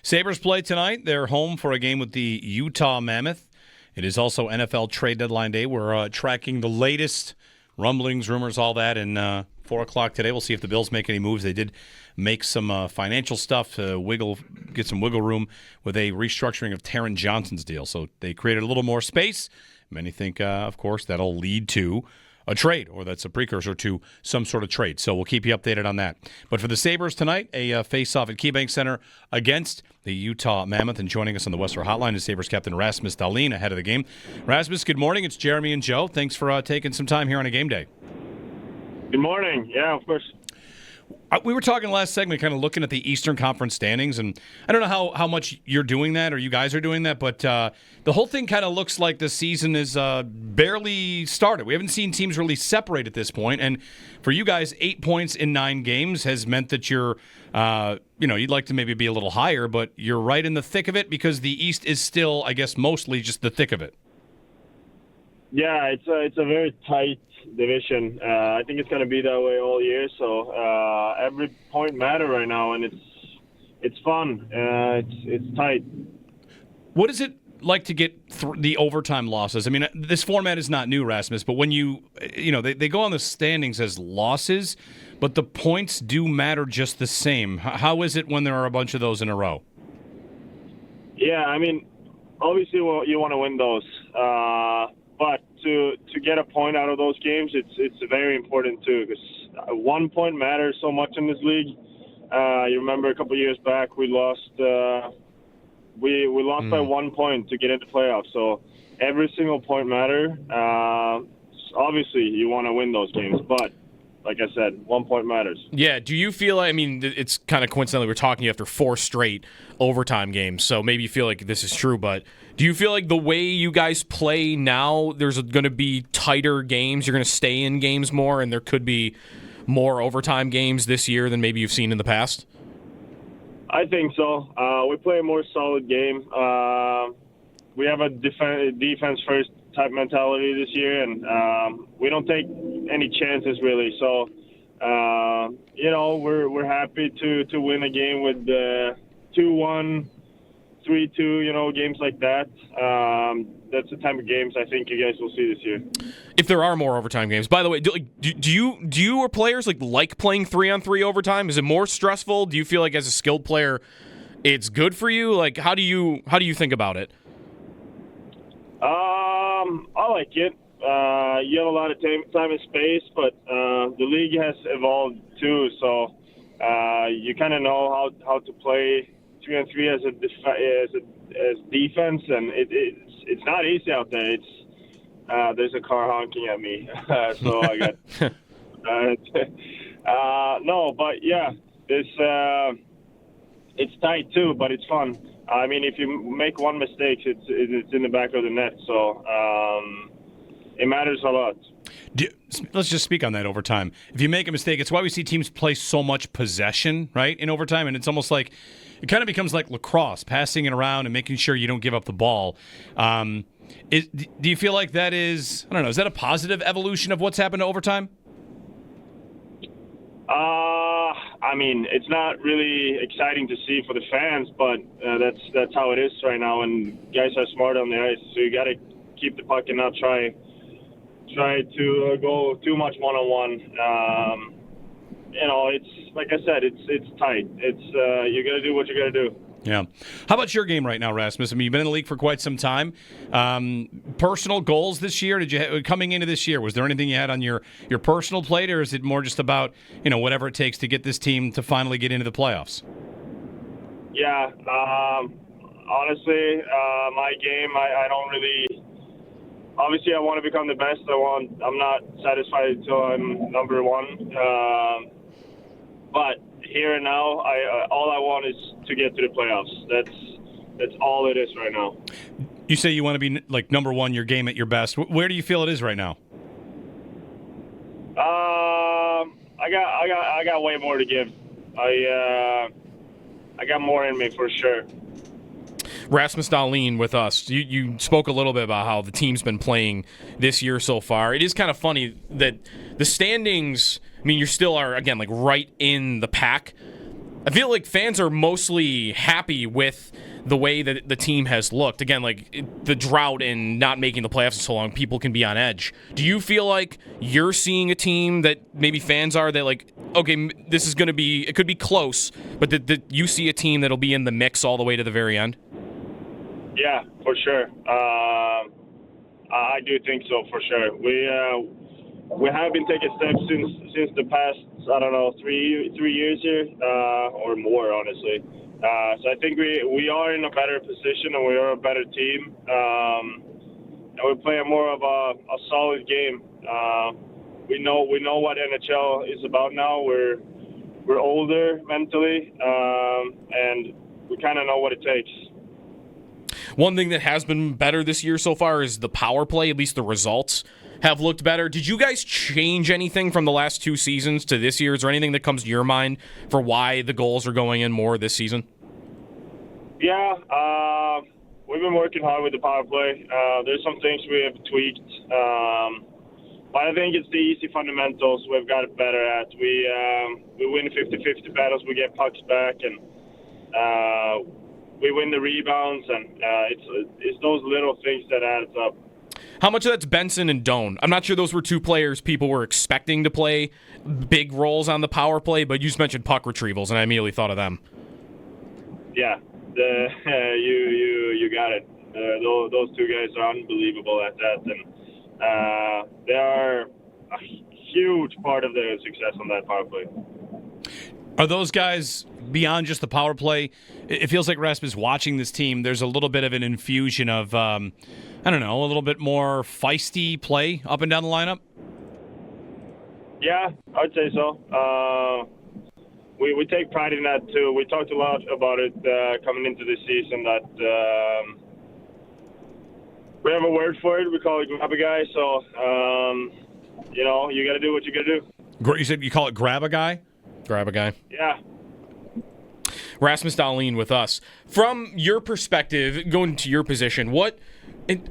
Sabres play tonight. They're home for a game with the Utah Mammoth. It is also NFL trade deadline day. We're tracking the latest rumblings, rumors, all that, and 4 o'clock today. We'll see if the Bills make any moves. They did make some financial stuff to get some wiggle room with a restructuring of Taron Johnson's deal. So they created a little more space. Many think, of course, that'll lead to a trade, or that's a precursor to some sort of trade. So we'll keep you updated on that. But for the Sabres tonight, a face-off at KeyBank Center against the Utah Mammoth. And joining us on the Western Hotline is Sabres captain Rasmus Dahlin ahead of the game. Rasmus, good morning. It's Jeremy and Joe. Thanks for taking some time here on a game day. Good morning. Yeah, of course. We were talking last segment, kind of looking at the Eastern Conference standings, and I don't know how much you're doing that or you guys are doing that, but the whole thing kind of looks like the season is barely started. We haven't seen teams really separate at this point, and for you guys, 8 points in 9 games has meant that you're, you'd like to maybe be a little higher, but you're right in the thick of it because the East is still, I guess, mostly just the thick of it. Yeah, it's a very tight division. I think it's going to be that way all year. So every point matters right now, and it's fun. It's tight. What is it like to get the overtime losses? I mean, this format is not new, Rasmus, but when they go on the standings as losses, but the points do matter just the same. How is it when there are a bunch of those in a row? Yeah, I mean, obviously you want to win those. But to get a point out of those games, it's very important too, because 1 point matters so much in this league. You remember a couple of years back we lost we lost by 1 point to get into playoffs. So every single point matters. Obviously, you want to win those games, but like I said, 1 point matters. Yeah, do you feel, I mean, it's kind of coincidentally we're talking after 4 straight overtime games, so maybe you feel like this is true, but do you feel like the way you guys play now, there's going to be tighter games, you're going to stay in games more, and there could be more overtime games this year than maybe you've seen in the past? I think so. We play a more solid game. We have a defense-first type mentality this year, and we don't take any chances really. So, we're happy to win a game with 2-1, 3-2, games like that. That's the type of games I think you guys will see this year. If there are more overtime games, by the way, do you or players like playing 3-on-3 overtime? Is it more stressful? Do you feel like as a skilled player, it's good for you? Like, how do you think about it? I like it. You have a lot of time and space, but the league has evolved too, so you kind of know how to play 3-on-3 as defense, and it's not easy out there. It's there's a car honking at me, so I got no, but yeah, it's tight too, but it's fun. I mean, if you make one mistake, it's in the back of the net, so it matters a lot. Let's just speak on that overtime. If you make a mistake, it's why we see teams play so much possession, right, in overtime, and it's almost like it kind of becomes like lacrosse, passing it around and making sure you don't give up the ball. Do you feel like that is, I don't know, is that a positive evolution of what's happened to overtime? I mean, it's not really exciting to see for the fans, but that's how it is right now, and guys are smart on the ice, so you got to keep the puck and not try to go too much one-on-one. It's like I said, it's tight. It's you got to do what you got to do. Yeah. How about your game right now, Rasmus? I mean, you've been in the league for quite some time. Personal goals this year? Coming into this year, was there anything you had on your personal plate, or is it more just about whatever it takes to get this team to finally get into the playoffs? Yeah. Honestly, my game, I don't really. Obviously, I want to become the best. I'm not satisfied until I'm number one. But here and now, all I want is to get to the playoffs. That's all it is right now. You say you want to be like number one, your game at your best. Where do you feel it is right now? I got way more to give. I got more in me for sure. Rasmus Dahlin with us. You spoke a little bit about how the team's been playing this year so far. It is kind of funny that the standings, I mean, you still are, again, like right in the pack. I feel like fans are mostly happy with the way that the team has looked. Again, like the drought and not making the playoffs for so long, people can be on edge. Do you feel like you're seeing a team that maybe fans are that like, okay, this is going to be, it could be close, but that you see a team that'll be in the mix all the way to the very end? Yeah, for sure. I do think so, for sure. We have been taking steps since the past, I don't know, three years here, or more, honestly. So I think we are in a better position and we are a better team. And we're playing more of a solid game. We know what NHL is about now. We're older mentally, and we kind of know what it takes. One thing that has been better this year so far is the power play. At least the results have looked better. Did you guys change anything from the last 2 seasons to this year? Is there anything that comes to your mind for why the goals are going in more this season? Yeah, we've been working hard with the power play. There's some things we have tweaked, but I think it's the easy fundamentals we've got it better at. We win 50-50 battles, we get pucks back, and we win the rebounds, and it's those little things that adds up. How much of that's Benson and Doan? I'm not sure those were 2 players people were expecting to play big roles on the power play, but you just mentioned puck retrievals, and I immediately thought of them. Yeah, you got it. Those 2 guys are unbelievable at that, and they are a huge part of the success on that power play. Are those guys beyond just the power play? It feels like, Rasmus, watching this team, there's a little bit of an infusion of, I don't know, a little bit more feisty play up and down the lineup? Yeah, I'd say so. We take pride in that, too. We talked a lot about it coming into this season that we have a word for it. We call it grab a guy. So, you got to do what you got to do. You said you call it grab a guy? Grab a guy. Yeah. Rasmus Dahlin with us. From your perspective, going to your position,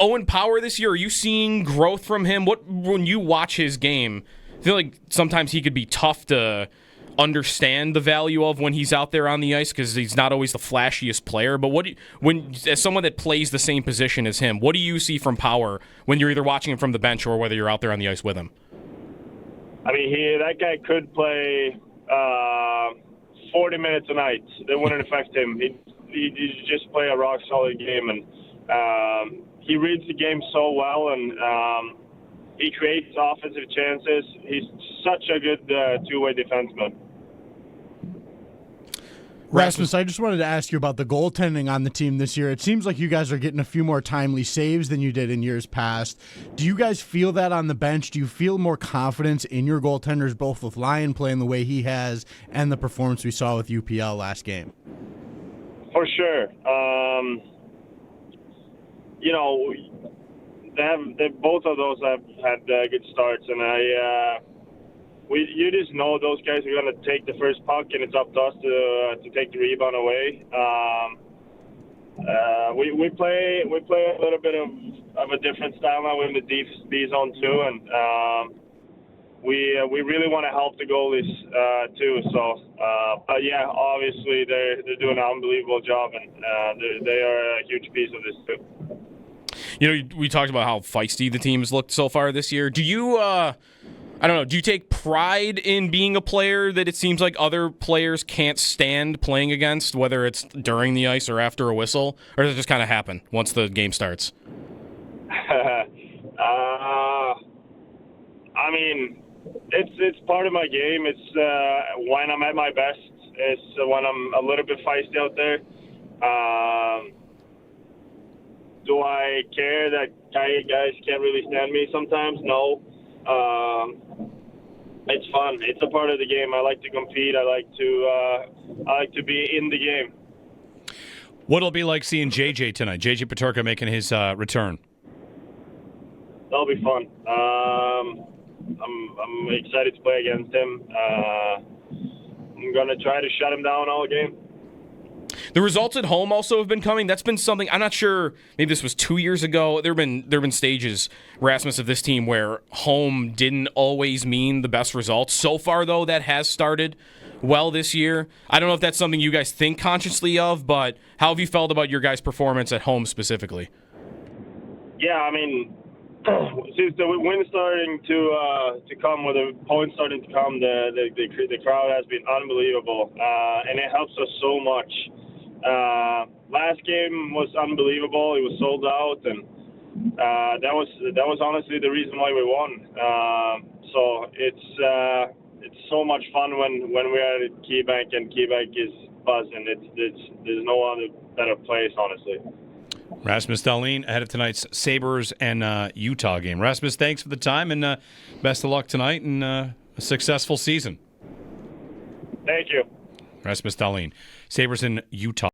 Owen Power this year, are you seeing growth from him? When you watch his game, I feel like sometimes he could be tough to understand the value of when he's out there on the ice because he's not always the flashiest player. But as someone that plays the same position as him, what do you see from Power when you're either watching him from the bench or whether you're out there on the ice with him? I mean, that guy could play 40 minutes a night. That wouldn't affect him. He'd just play a rock-solid game, and he reads the game so well, and he creates offensive chances. He's such a good two-way defenseman. Rasmus, I just wanted to ask you about the goaltending on the team this year. It seems like you guys are getting a few more timely saves than you did in years past. Do you guys feel that on the bench? Do you feel more confidence in your goaltenders, both with Lyon playing the way he has and the performance we saw with UPL last game? For sure. Both of those have had good starts, and you just know those guys are going to take the first puck, and it's up to us to take the rebound away. We play a little bit of a different style now. We're in the D zone too, and we really want to help the goalies too. So, yeah, obviously they're doing an unbelievable job, and they are a huge piece of this too. We talked about how feisty the team has looked so far this year. Do you, I don't know, do you take pride in being a player that it seems like other players can't stand playing against, whether it's during the ice or after a whistle, or does it just kind of happen once the game starts? I mean, it's part of my game. It's when I'm at my best. It's when I'm a little bit feisty out there. Do I care that guys can't really stand me sometimes? No. It's fun. It's a part of the game. I like to compete. I like to be in the game. What'll it be like seeing JJ tonight? JJ Peterka making his return. That'll be fun. I'm excited to play against him. I'm gonna try to shut him down all game. The results at home also have been coming. That's been something, I'm not sure, maybe this was 2 years ago. There have been stages, Rasmus, of this team where home didn't always mean the best results. So far, though, that has started. well this year. I don't know if that's something you guys think consciously of, but how have you felt about your guys' performance at home specifically? Yeah, I mean, since the win starting to come, or the points starting to come, the crowd has been unbelievable, and it helps us so much. Last game was unbelievable; it was sold out, and that was honestly the reason why we won. So it's so much fun when we're at KeyBank and KeyBank is buzzing. There's no other better place, honestly. Rasmus Dahlin ahead of tonight's Sabres and Utah game. Rasmus, thanks for the time, and best of luck tonight and a successful season. Thank you. Rasmus Dahlin, Sabres in Utah.